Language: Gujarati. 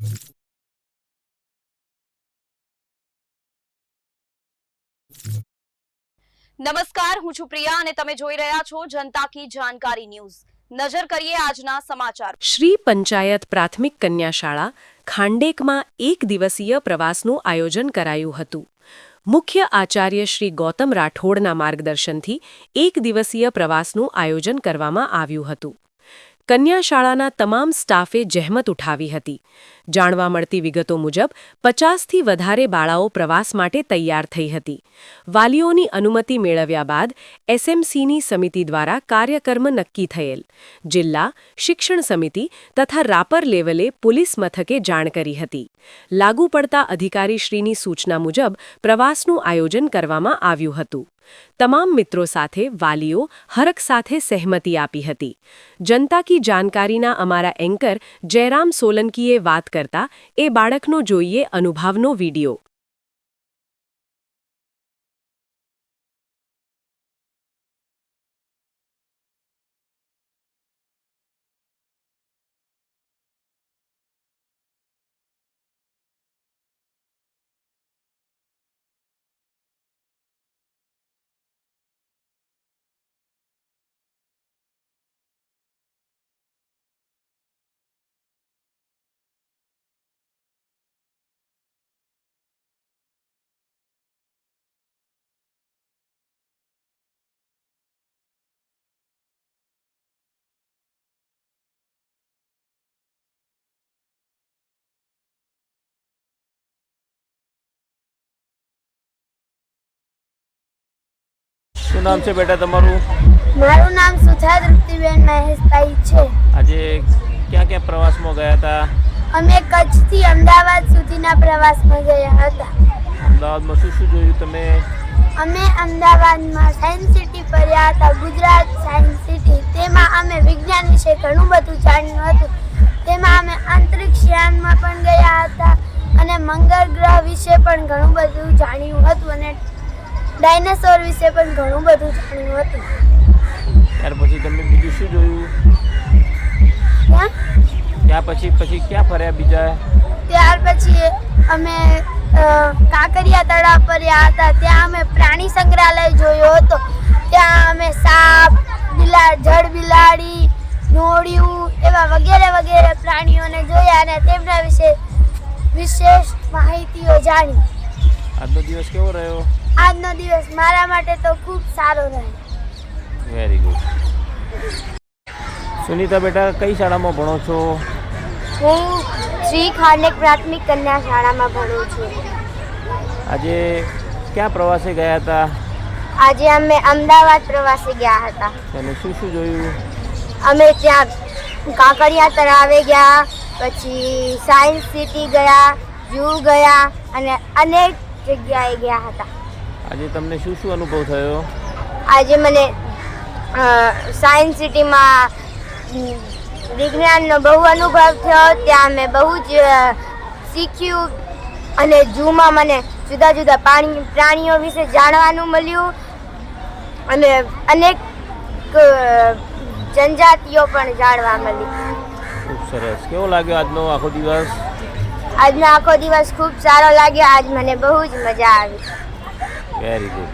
નમસ્કાર, હું છું પ્રિયા અને તમે જોઈ રહ્યા છો જનતા કી જાણકારી ન્યૂઝ। નજર કરીએ આજના સમાચાર। શ્રી પંચાયત પ્રાથમિક કન્યા શાળા ખાંડેકમાં એક દિવસીય પ્રવાસનું આયોજન કરાયું હતું। મુખ્ય આચાર્ય શ્રી ગૌતમ રાઠોડના માર્ગદર્શનથી એક દિવસીય પ્રવાસનું આયોજન કરવામાં આવ્યું હતું। કન્યા શાળાના તમામ સ્ટાફે જહેમત ઉઠાવી હતી। જાણવા મળતી વિગતો મુજબ 50થી વધારે બાળાઓ પ્રવાસ માટે તૈયાર થઈ હતી। વાલીઓની અનુમતિ મેળવ્યા બાદ એસએમસીની સમિતિ દ્વારા કાર્યક્રમ નક્કી થયેલ। જિલ્લા શિક્ષણ સમિતિ તથા રાપર લેવલે પોલીસ મથકે જાણ કરી હતી। લાગુ પડતા અધિકારીશ્રીની સૂચના મુજબ પ્રવાસનું આયોજન કરવામાં આવ્યું હતું। તમામ મિત્રો સાથે વાલીઓ હરખ સાથે સહેમતી આપી હતી। જનતા કી જાણકારીના અમારા એન્કર જયરામ સોલંકીએ વાત કરતા એ બાળકનો જોઈએ અનુભવનો વિડીયો। શું નામ છે બેટા તમારું? મારું નામ સુથા તૃપ્તિબેન મહેશભાઈ છે। આજે ક્યાં ક્યાં પ્રવાસમાં ગયા હતા? અમે કચ્છથી અમદાવાદ સુધીના પ્રવાસમાં ગયા હતા। અમદાવાદમાં શું શું જોયું તમે? અમે અમદાવાદમાં સાયન્સ સિટી ફર્યા હતા, ગુજરાત સાયન્સ સિટી। તેમાં અમે વિજ્ઞાન વિશે ઘણું બધું જાણ્યું હતું। તેમાં અમે અંતરિક્ષ યાનમાં પણ ગયા હતા અને મંગળ ગ્રહ વિશે પણ ઘણું બધું જાણ્યું હતું અને ડાયનાસોર વિશે પણ ઘણું બધું જાણ્યું હતું। ત્યાર પછી તમે બીજું શું જોયું? ત્યાં પછી ક્યાં ફર્યા બીજા? ત્યાર પછી અમે કાંકરિયા તળાવ ફર્યા હતા। ત્યાં અમે પ્રાણી સંગ્રહાલય જોયો હતો। ત્યાં અમે સાપ, જળ બિલાડી, નોળિયું એવા વગેરે વગેરે પ્રાણીઓને જોયા અને તેમના વિશે વિશેષ માહિતીઓ જાણી। આજનો દિવસ કેવો રહ્યો? આજનો દિવસ મારા માટે તો ખૂબ સારો રહ્યો। Very good. સુનીતા બેટા, કઈ શાળામાં ભણો છો? હું શ્રી ખાંડેક પ્રાથમિક કન્યા શાળામાં ભણું છું। આજે ક્યાં પ્રવાસે ગયા હતા? આજે અમે અમદાવાદ પ્રવાસે ગયા હતા। અને શું શું જોયું? અમે ત્યાં કાંકરિયા તળાવે ગયા, પછી સાયન્સ સિટી ગયા, ઝૂ ગયા અને અનેક જગ્યાએ ગયા હતા। આજે તમને શું શું અનુભવ થયો? આજે મને સાયન્સ સિટીમાં વિજ્ઞાનનો બહુ અનુભવ થયો। ત્યાં મેં બહુ જ શીખ્યું અને ઝૂમાં મને જુદા જુદા પ્રાણીઓ વિશે જાણવાનું મળ્યું અને અનેક જનજાતિઓ પણ જાણવા મળી। ખૂબ સરસ। કેવો લાગ્યો આજનો આખો દિવસ? આજનો આખો દિવસ ખૂબ સારો લાગ્યો। આજ મને બહુ જ મજા આવી। Very good.